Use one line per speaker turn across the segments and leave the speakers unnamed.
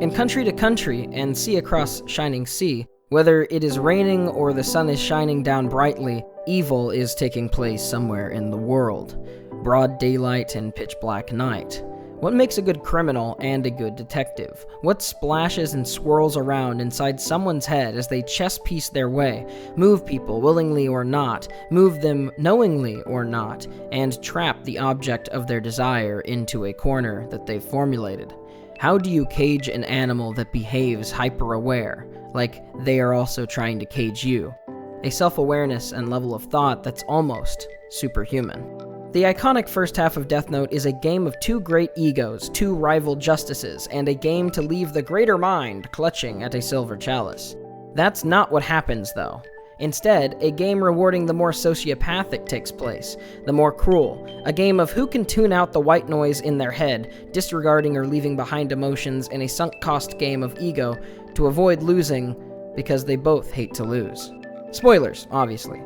In Country to Country and Sea Across Shining Sea, whether it is raining or the sun is shining down brightly, evil is taking place somewhere in the world. Broad daylight and pitch black night. What makes a good criminal and a good detective? What splashes and swirls around inside someone's head as they chess piece their way, move people willingly or not, move them knowingly or not, and trap the object of their desire into a corner that they've formulated? How do you cage an animal that behaves hyper-aware, like they are also trying to cage you? A self-awareness and level of thought that's almost superhuman. The iconic first half of Death Note is a game of two great egos, two rival justices, and a game to leave the greater mind clutching at a silver chalice. That's not what happens, though. Instead, a game rewarding the more sociopathic takes place, the more cruel, a game of who can tune out the white noise in their head, disregarding or leaving behind emotions in a sunk-cost game of ego to avoid losing because they both hate to lose. Spoilers, obviously.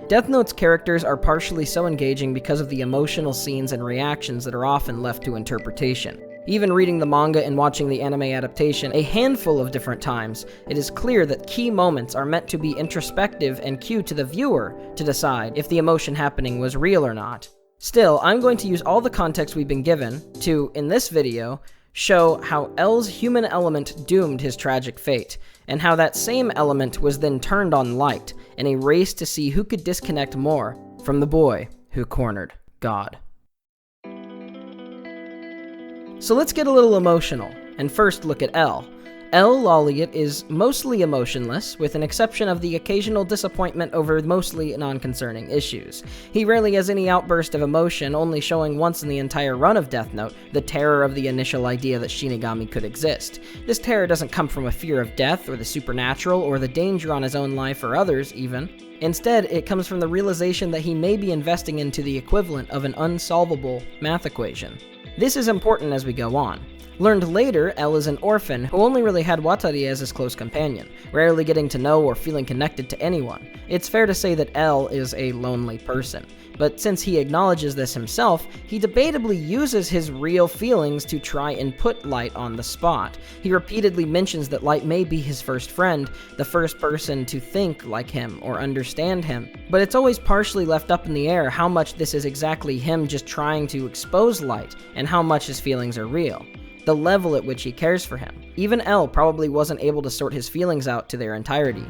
Death Note's characters are partially so engaging because of the emotional scenes and reactions that are often left to interpretation. Even reading the manga and watching the anime adaptation a handful of different times, it is clear that key moments are meant to be introspective and cue to the viewer to decide if the emotion happening was real or not. Still, I'm going to use all the context we've been given to, in this video, show how L's human element doomed his tragic fate, and how that same element was then turned on Light in a race to see who could disconnect more from the boy who cornered God. So let's get a little emotional, and first look at L. Lawliet is mostly emotionless, with an exception of the occasional disappointment over mostly non-concerning issues. He rarely has any outburst of emotion, only showing once in the entire run of Death Note the terror of the initial idea that Shinigami could exist. This terror doesn't come from a fear of death, or the supernatural, or the danger on his own life or others, even. Instead, it comes from the realization that he may be investing into the equivalent of an unsolvable math equation. This is important as we go on. Learned later, L is an orphan who only really had Watari as his close companion, rarely getting to know or feeling connected to anyone. It's fair to say that L is a lonely person, but since he acknowledges this himself, he debatably uses his real feelings to try and put Light on the spot. He repeatedly mentions that Light may be his first friend, the first person to think like him or understand him, but it's always partially left up in the air how much this is exactly him just trying to expose Light, and how much his feelings are real. The level at which he cares for him. Even L probably wasn't able to sort his feelings out to their entirety.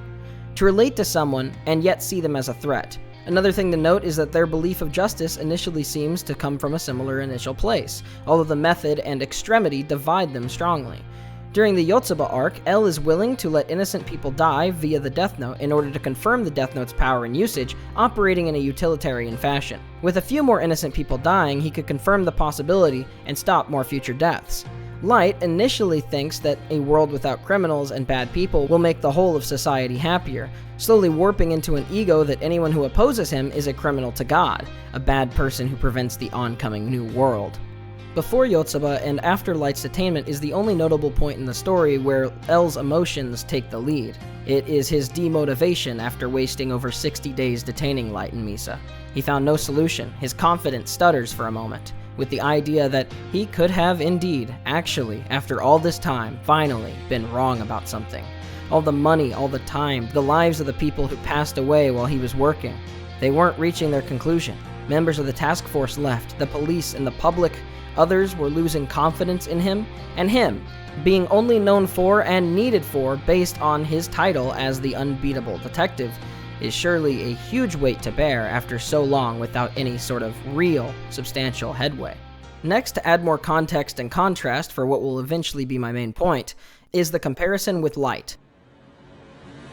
To relate to someone, and yet see them as a threat. Another thing to note is that their belief of justice initially seems to come from a similar initial place, although the method and extremity divide them strongly. During the Yotsuba arc, L is willing to let innocent people die via the Death Note in order to confirm the Death Note's power and usage, operating in a utilitarian fashion. With a few more innocent people dying, he could confirm the possibility and stop more future deaths. Light initially thinks that a world without criminals and bad people will make the whole of society happier, slowly warping into an ego that anyone who opposes him is a criminal to God, a bad person who prevents the oncoming new world. Before Yotsuba and after Light's attainment is the only notable point in the story where L's emotions take the lead. It is his demotivation after wasting over 60 days detaining Light and Misa. He found no solution. His confidence stutters for a moment, with the idea that he could have indeed, actually, after all this time, finally been wrong about something. All the money, all the time, the lives of the people who passed away while he was working. They weren't reaching their conclusion. Members of the task force left, the police and the public. Others were losing confidence in him, and him, being only known for and needed for based on his title as the unbeatable detective, is surely a huge weight to bear after so long without any sort of real, substantial headway. Next, to add more context and contrast for what will eventually be my main point, is the comparison with Light.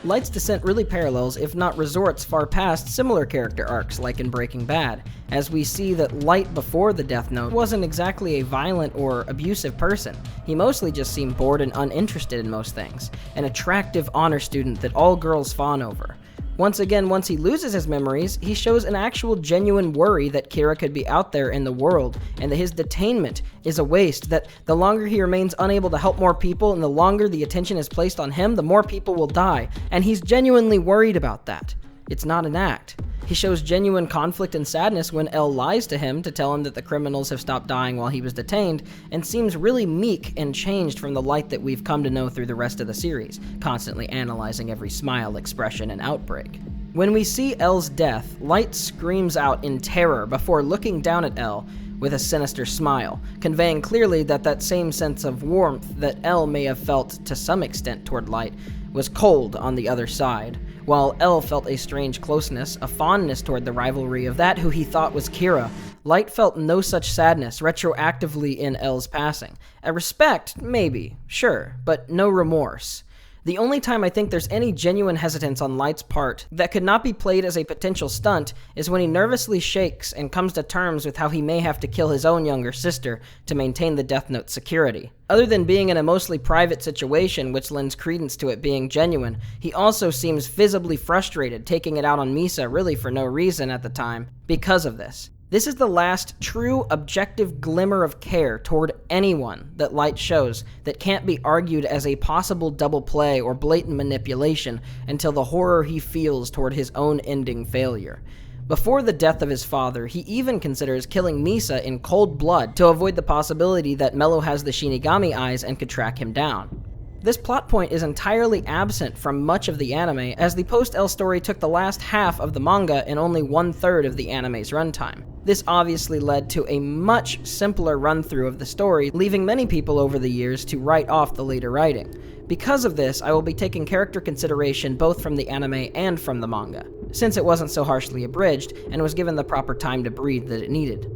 Light's descent really parallels, if not resorts far past, similar character arcs like in Breaking Bad, as we see that Light before the Death Note wasn't exactly a violent or abusive person. He mostly just seemed bored and uninterested in most things, an attractive honor student that all girls fawn over. Once again, once he loses his memories, he shows an actual genuine worry that Kira could be out there in the world, and that his detainment is a waste, that the longer he remains unable to help more people and the longer the attention is placed on him, the more people will die, and he's genuinely worried about that. It's not an act. He shows genuine conflict and sadness when L lies to him to tell him that the criminals have stopped dying while he was detained, and seems really meek and changed from the Light that we've come to know through the rest of the series, constantly analyzing every smile, expression, and outbreak. When we see L's death, Light screams out in terror before looking down at L with a sinister smile, conveying clearly that that same sense of warmth that L may have felt to some extent toward Light was cold on the other side. While L felt a strange closeness, a fondness toward the rivalry of that who he thought was Kira, Light felt no such sadness retroactively in L's passing. A respect, maybe, sure, but no remorse. The only time I think there's any genuine hesitance on Light's part that could not be played as a potential stunt is when he nervously shakes and comes to terms with how he may have to kill his own younger sister to maintain the Death Note's security. Other than being in a mostly private situation, which lends credence to it being genuine, he also seems visibly frustrated, taking it out on Misa really for no reason at the time because of this. This is the last true, objective glimmer of care toward anyone that Light shows that can't be argued as a possible double play or blatant manipulation until the horror he feels toward his own ending failure. Before the death of his father, he even considers killing Misa in cold blood to avoid the possibility that Mellow has the Shinigami eyes and could track him down. This plot point is entirely absent from much of the anime, as the post-L story took the last half of the manga and only 1/3 of the anime's runtime. This obviously led to a much simpler run-through of the story, leaving many people over the years to write off the later writing. Because of this, I will be taking character consideration both from the anime and from the manga, since it wasn't so harshly abridged and was given the proper time to breathe that it needed.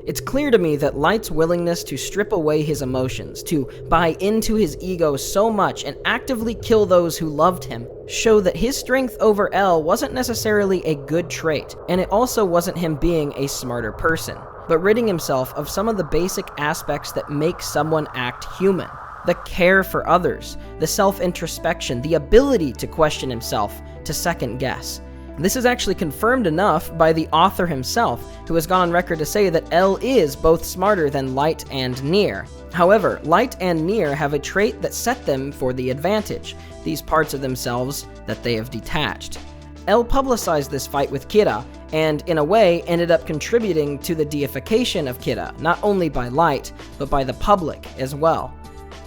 It's clear to me that Light's willingness to strip away his emotions, to buy into his ego so much and actively kill those who loved him, show that his strength over L wasn't necessarily a good trait, and it also wasn't him being a smarter person, but ridding himself of some of the basic aspects that make someone act human. The care for others, the self-introspection, the ability to question himself, to second guess. This is actually confirmed enough by the author himself, who has gone on record to say that L is both smarter than Light and Nier. However, Light and Nier have a trait that set them for the advantage, these parts of themselves that they have detached. L publicized this fight with Kira, and in a way ended up contributing to the deification of Kira, not only by Light, but by the public as well.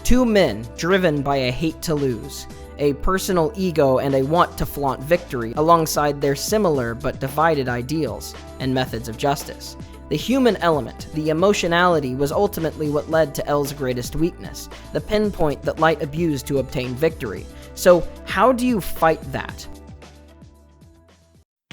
Two men driven by a hate to lose, a personal ego and a want to flaunt victory alongside their similar but divided ideals and methods of justice. The human element, the emotionality, was ultimately what led to L's greatest weakness, the pinpoint that Light abused to obtain victory. So how do you fight that?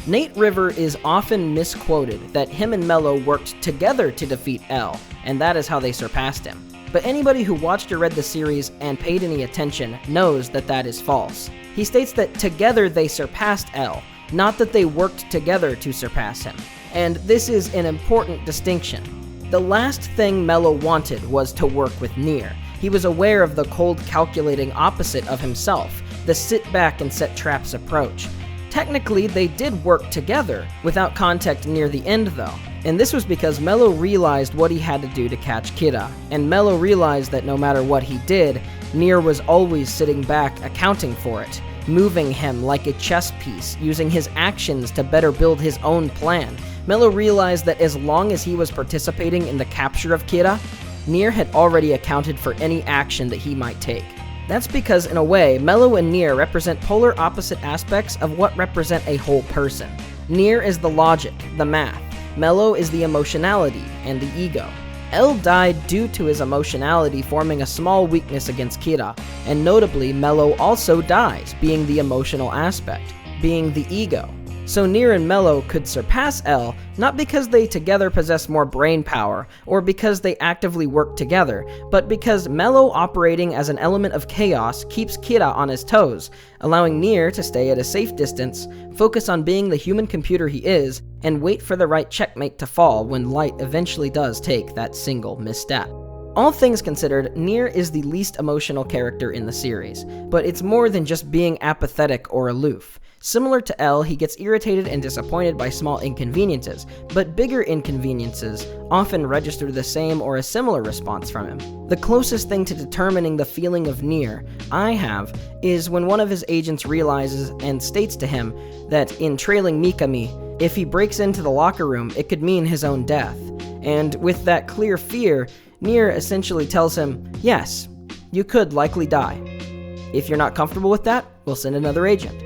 Nate River is often misquoted that him and Mellow worked together to defeat L, and that is how they surpassed him. But anybody who watched or read the series and paid any attention knows that that is false. He states that together they surpassed L, not that they worked together to surpass him. And this is an important distinction. The last thing Mellow wanted was to work with Nier. He was aware of the cold, calculating opposite of himself, the sit back and set traps approach. Technically, they did work together, without contact near the end though. And this was because Mellow realized what he had to do to catch Kira, and Mellow realized that no matter what he did, Nier was always sitting back accounting for it, moving him like a chess piece, using his actions to better build his own plan. Mellow realized that as long as he was participating in the capture of Kira, Nier had already accounted for any action that he might take. That's because, in a way, Mellow and Nier represent polar opposite aspects of what represent a whole person. Nier is the logic, the math. Mellow is the emotionality and the ego. L died due to his emotionality forming a small weakness against Kira, and notably, Mellow also dies, being the emotional aspect, being the ego. So Nier and Mellow could surpass L, not because they together possess more brain power, or because they actively work together, but because Mellow operating as an element of chaos keeps Kira on his toes, allowing Nier to stay at a safe distance, focus on being the human computer he is, and wait for the right checkmate to fall when Light eventually does take that single misstep. All things considered, Nier is the least emotional character in the series, but it's more than just being apathetic or aloof. Similar to L, he gets irritated and disappointed by small inconveniences, but bigger inconveniences often register the same or a similar response from him. The closest thing to determining the feeling of Nier I have is when one of his agents realizes and states to him that in trailing Mikami, If he breaks into the locker room, it could mean his own death. And with that clear fear, Nier essentially tells him, yes, you could likely die. If you're not comfortable with that, we'll send another agent.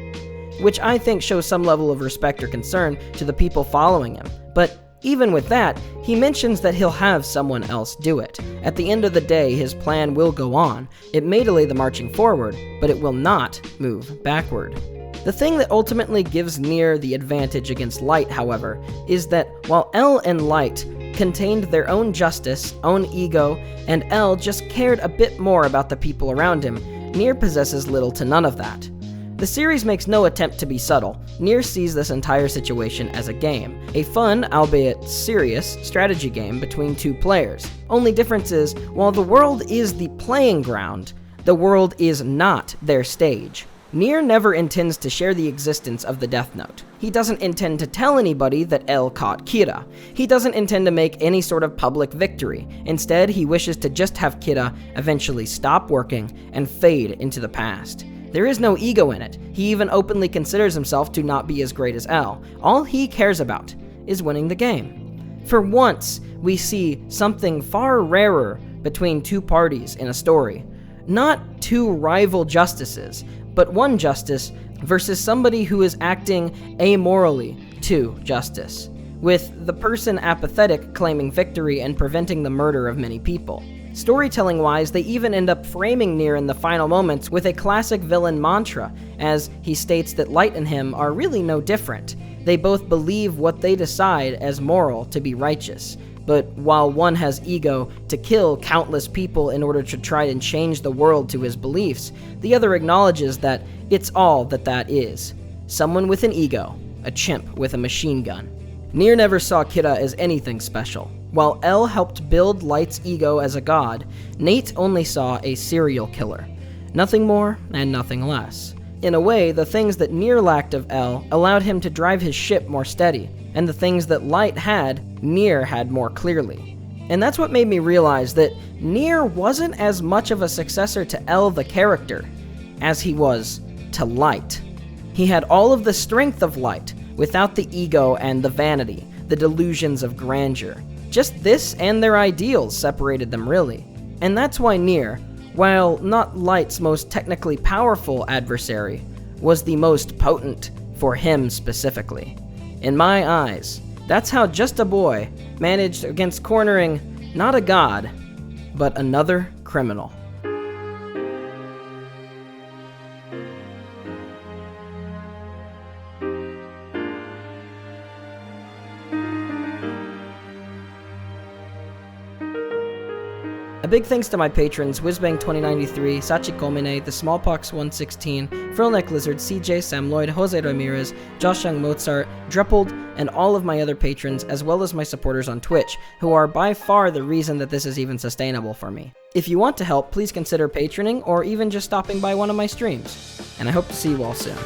Which I think shows some level of respect or concern to the people following him. But even with that, he mentions that he'll have someone else do it. At the end of the day, his plan will go on. It may delay the marching forward, but it will not move backward. The thing that ultimately gives Nier the advantage against Light, however, is that while L and Light contained their own justice, own ego, and L just cared a bit more about the people around him, Nier possesses little to none of that. The series makes no attempt to be subtle. Nier sees this entire situation as a game. A fun, albeit serious, strategy game between two players. Only difference is, while the world is the playing ground, the world is not their stage. Nier never intends to share the existence of the Death Note. He doesn't intend to tell anybody that L caught Kira. He doesn't intend to make any sort of public victory. Instead, he wishes to just have Kira eventually stop working and fade into the past. There is no ego in it. He even openly considers himself to not be as great as L. All he cares about is winning the game. For once, we see something far rarer between two parties in a story. Not two rival justices, but one justice versus somebody who is acting amorally to justice, with the person apathetic claiming victory and preventing the murder of many people. Storytelling-wise, they even end up framing Nier in the final moments with a classic villain mantra, as he states that Light and him are really no different. They both believe what they decide as moral to be righteous. But while one has ego to kill countless people in order to try and change the world to his beliefs, the other acknowledges that it's all that is. Someone with an ego, a chimp with a machine gun. Nier never saw Kira as anything special. While L helped build Light's ego as a god, Nate only saw a serial killer. Nothing more and nothing less. In a way, the things that Nier lacked of L allowed him to drive his ship more steady, and the things that Light had, Nier had more clearly. And that's what made me realize that Nier wasn't as much of a successor to L the character as he was to Light. He had all of the strength of Light, without the ego and the vanity, the delusions of grandeur. Just this and their ideals separated them really. And that's why Nier, while not Light's most technically powerful adversary, was the most potent for him specifically. In my eyes, that's how just a boy managed against cornering not a god, but another criminal. A big thanks to my patrons, Whizbang2093, Sachikomine, The Smallpox116, Frillneck Lizard, CJ, Sam Lloyd, Jose Ramirez, Josh Young Mozart, Dreppled, and all of my other patrons, as well as my supporters on Twitch, who are by far the reason that this is even sustainable for me. If you want to help, please consider patroning, or even just stopping by one of my streams. And I hope to see you all soon.